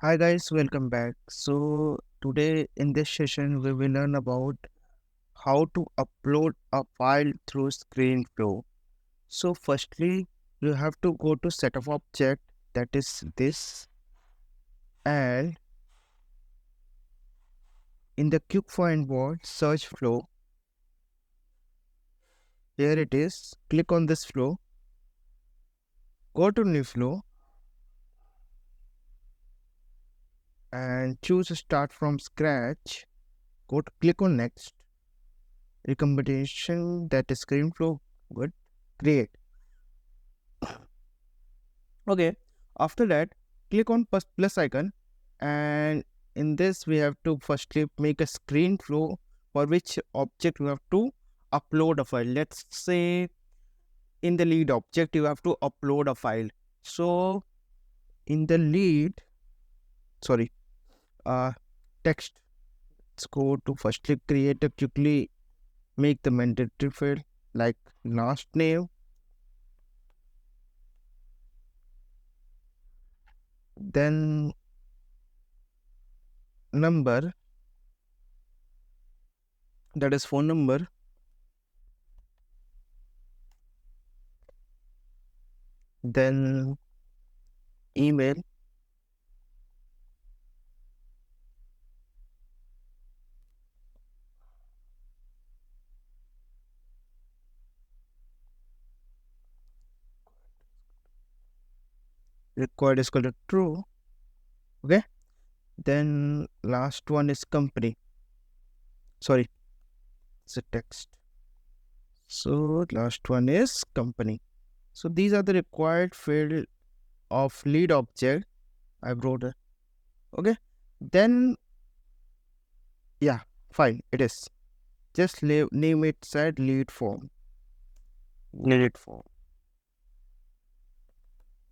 Hi guys, welcome back. So today in this session we will learn about how to upload a file through Screenflow. So firstly, you have to go to set of object, that is this, and in the quick find bar search flow. Here it is. Click on this flow. Go to new flow and choose start from scratch. Click on next. Recommendation, that is Screenflow. Good. Create. Okay, after that click on plus icon, and in this we have to firstly make a screen flow for which object we have to upload a file. Let's say in the lead object you have to upload a file. So in the lead, sorry, text, let's go to firstly create a quickly make the mandatory field like last name, then number, that is phone number, then email, required is equal to true. Okay, then last one is company, sorry, it's a text, so last one is company. So these are the required field of lead object I wrote it. Okay, then yeah, fine, it is just name it said lead form.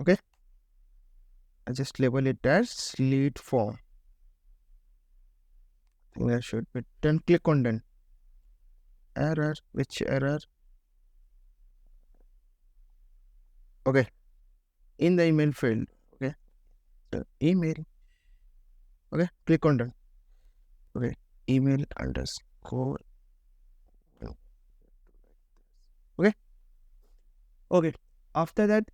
Okay, I just label it as lead form. I think I should be done. Click on done. Error, which error? Okay, in the email field. Okay, so email. Okay, click on done. Okay, email underscore. Okay, okay, after that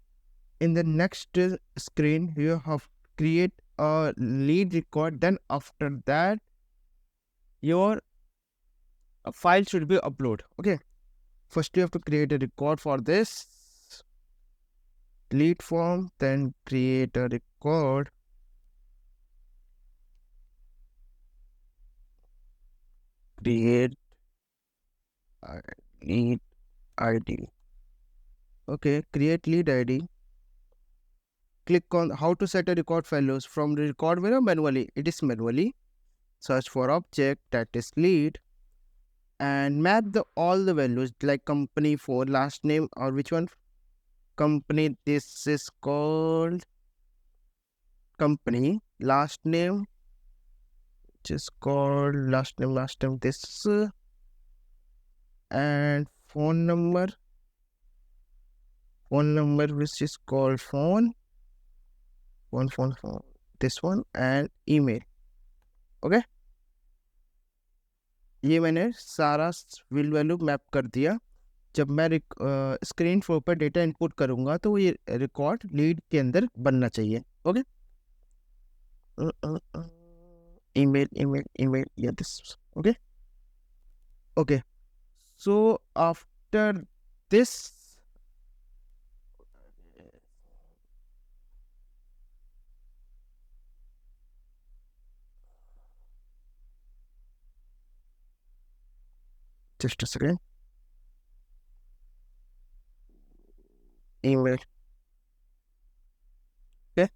in the next screen you have create a lead record. Then after that your file should be upload. Okay, first you have to create a record for this lead form, then create a record, create lead id. Okay, create lead id. Click on how to set a record values from the record window manually. It is manually. Search for object, that is lead, and map all the values like company for last name, or which one company, this is called company, last name which is called last name this, and phone number which is called phone this one, and email. Okay, ये मैंने सारा will value map कर दिया. जब मैं screen flow पर data input करूंगा तो ये रिकॉर्ड लीड के अंदर बनना चाहिए. Okay, email, yeah, this. Okay, okay, so after this, just a second, email. Okay,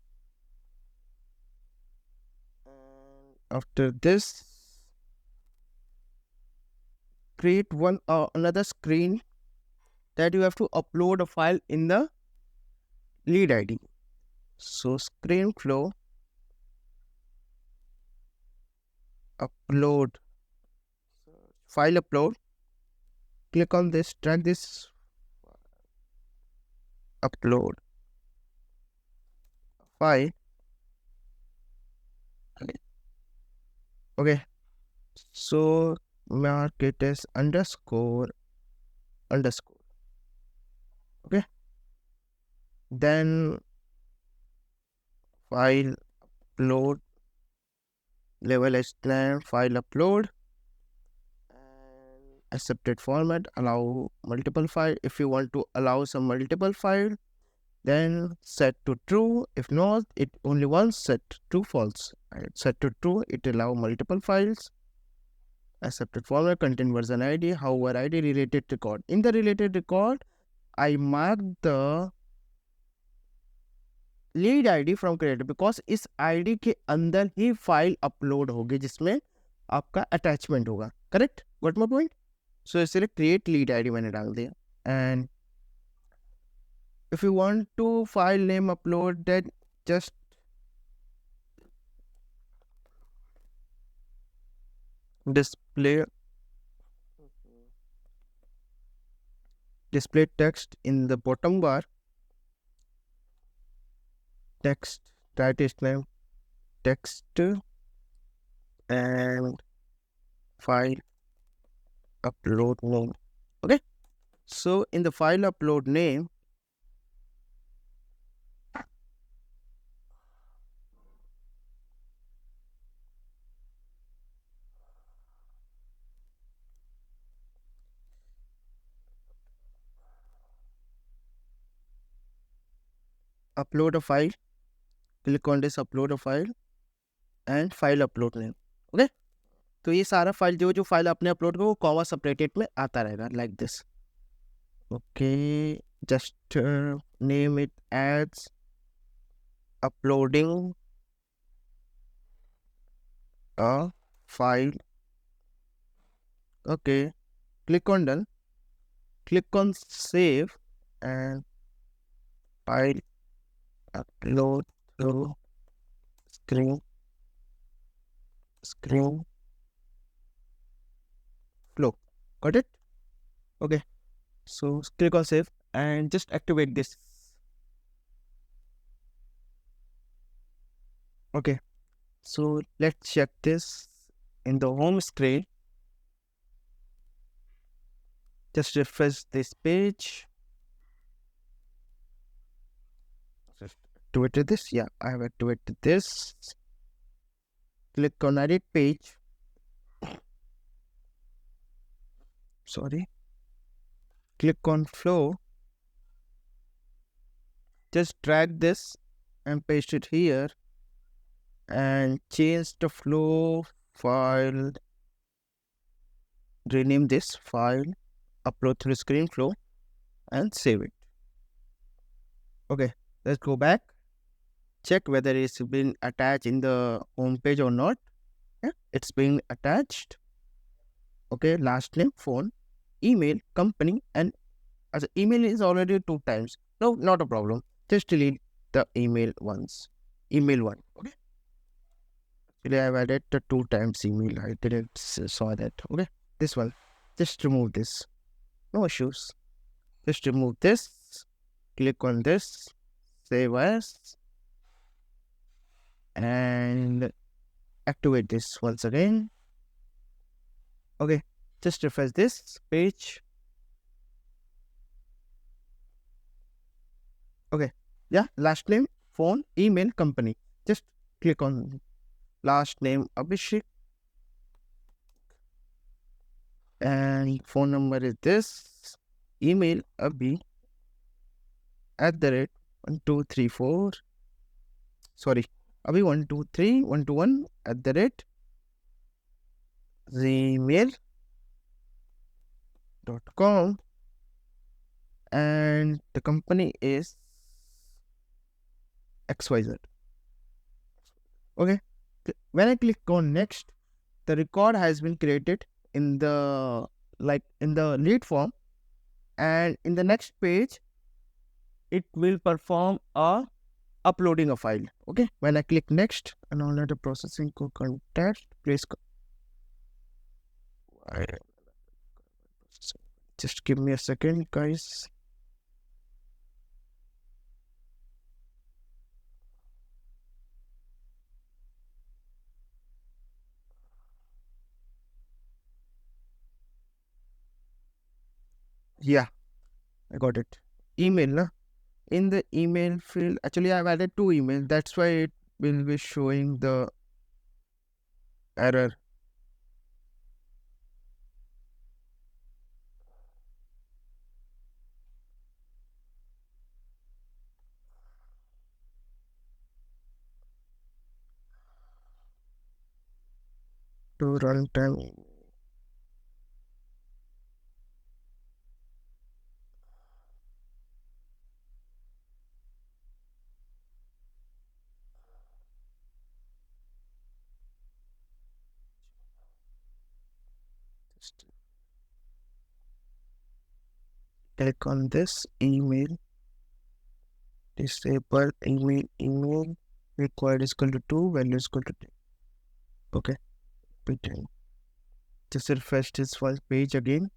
after this, create another screen that you have to upload a file in the lead id. So screen flow, upload, file upload. Click on this, drag this, upload file. Okay, so mark it as underscore underscore. Okay, then file upload level as plan file upload and accepted format, allow multiple file. If you want to allow some multiple file, then set to true. If not, it only once, set to false. Set to true, it allow multiple files. Accepted format, contain version ID, however ID related record. In the related record, I mark the lead ID from creator because इस ID के अंदर ही file upload होगी जिसमें आपका attachment होगा. Correct, got my point. So इसलिए create lead ID मैंने डाल दिया. And if you want to file name upload that just display text in the bottom bar. Text, title name, text, and file upload name. Okay, so in the file upload name, upload a file, click on this upload a file and file upload name. Okay, तो ये सारा file जो file आपने upload करो वो comma separated में आता रहेगा like this. Okay, just name it as uploading a file. Okay, click on done, click on save and file upload to screen flow. Got it? Okay, so click on save and just activate this. Okay, so let's check this in the home screen. Just refresh this page. Just activated this. Yeah, I have activated this. Click on edit page. Sorry. Click on flow. Just drag this and paste it here and change the flow file. Rename this file, upload through Screenflow and save it. Okay, let's go back. Check whether it's been attached in the home page or not. Yeah, it's been attached. Okay, last name, phone, email, company, and as email is already 2 times. No, not a problem. Just delete the email once. Email one. Okay. Actually, I've added the 2 times email. I didn't saw that. Okay. This one. Just remove this. No issues. Just remove this. Click on this. Save as. And activate this once again. Okay. Just refresh this page. Okay. Yeah. Last name, phone, email, company. Just click on last name Abhishek. And phone number is this. Email abhi @1234. Sorry. Abhi 123 121 @gmail.com. And the company is XYZ. Okay. When I click on next, the record has been created in the lead form, and in the next page it will perform a uploading a file. Okay, when I click next and all the processing co contact, please just give me a second, guys. Yeah, I got it. Email, na? In the email field, actually I've added 2 emails. That's why it will be showing the error. To runtime. Just click on this email. Disable email required is equal to 2, value is equal to 10. Okay, pretend. Just refresh this first page again.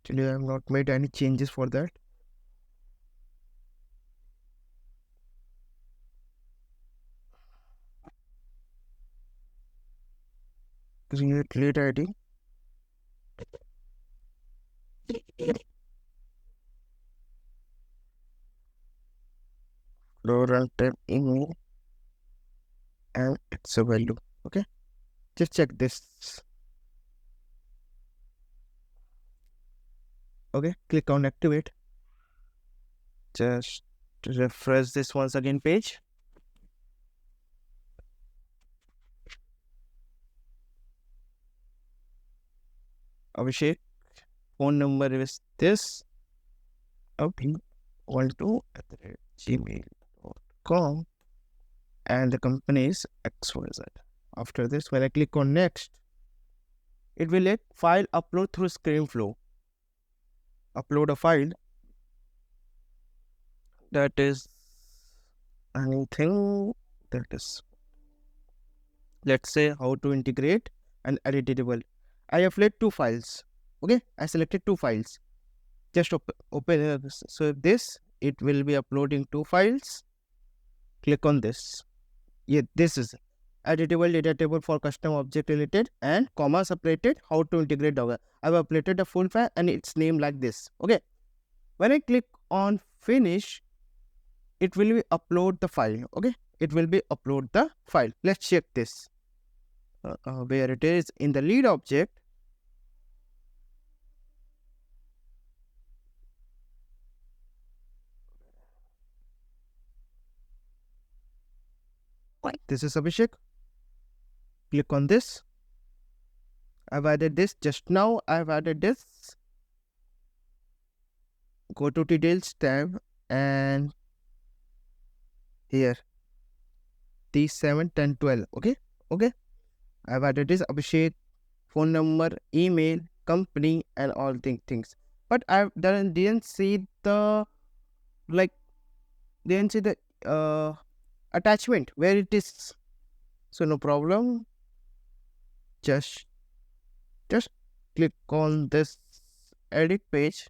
Actually, I have not made any changes for that. Create lead ID. Low runtime email and it's a value. Okay, just check this. Okay, click on activate. Just refresh this once again page. Abhishek, phone number is this. Abhi12@gmail.com and the company is XYZ. After this, when I click on next, it will let file upload through Screenflow. Upload a file that is anything that is, let's say, how to integrate an editable. I have led 2 files. Okay, I selected 2 files. Just open so this, it will be uploading 2 files. Click on this. Yeah, this is editable data table for custom object related and comma separated how to integrate Docker. I've uploaded a full file and it's named like this. Okay, when I click on finish, it will be upload the file. Okay, it will be upload the file. Let's check this. Where it is in the lead object. This is Abhishek. Click on this. I've added this just now. I've added this. Go to details tab and here these 7, 10, 12. Okay, I've added this Abhishek, phone number, email, company, and all things. But I didn't see the like didn't see the attachment where it is. So no problem. Just click on this edit page.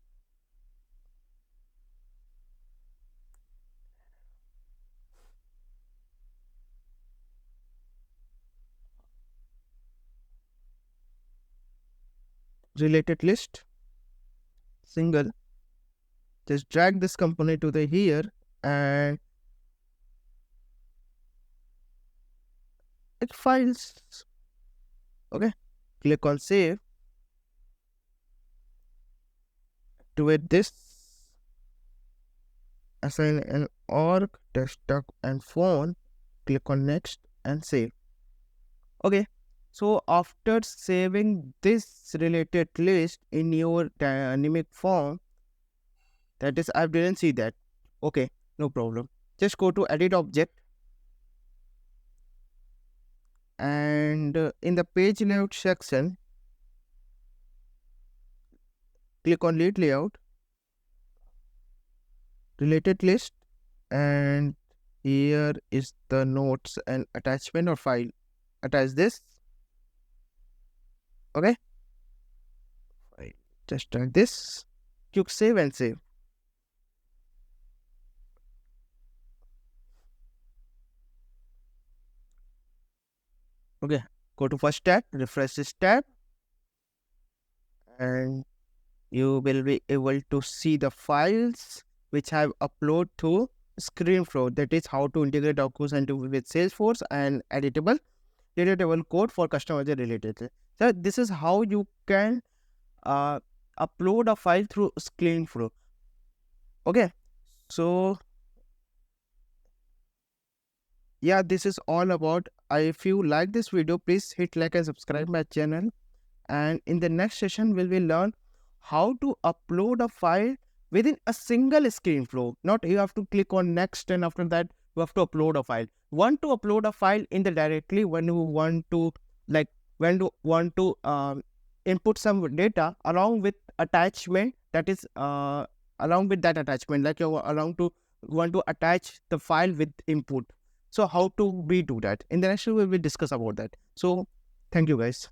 Related list. Single. Just drag this company to the here and it files. Okay. Click on save. Activate this. Assign an org, desktop, and phone. Click on next and save. Okay, so after saving this related list in your dynamic form, that is, I didn't see that. Okay, no problem. Just go to edit object and in the page layout section, click on lead layout, related list, and here is the notes and attachment or file. Attach this. Okay, just drag this. Click save and save. Okay, go to first tab, refresh this tab, and you will be able to see the files which have uploaded to Screenflow. That is how to integrate documents with Salesforce and editable code for customer related. So this is how you can upload a file through Screenflow. Okay, so yeah, this is all about. If you like this video, please hit like and subscribe my channel. And in the next session, we will learn how to upload a file within a single Screenflow. Not you have to click on next, and after that you have to upload a file. Want to upload a file in the directly when you want to input some data along with attachment, that is along with that attachment, like you want to attach the file with input. So how to we do that? In the next video we will discuss about that. So thank you guys.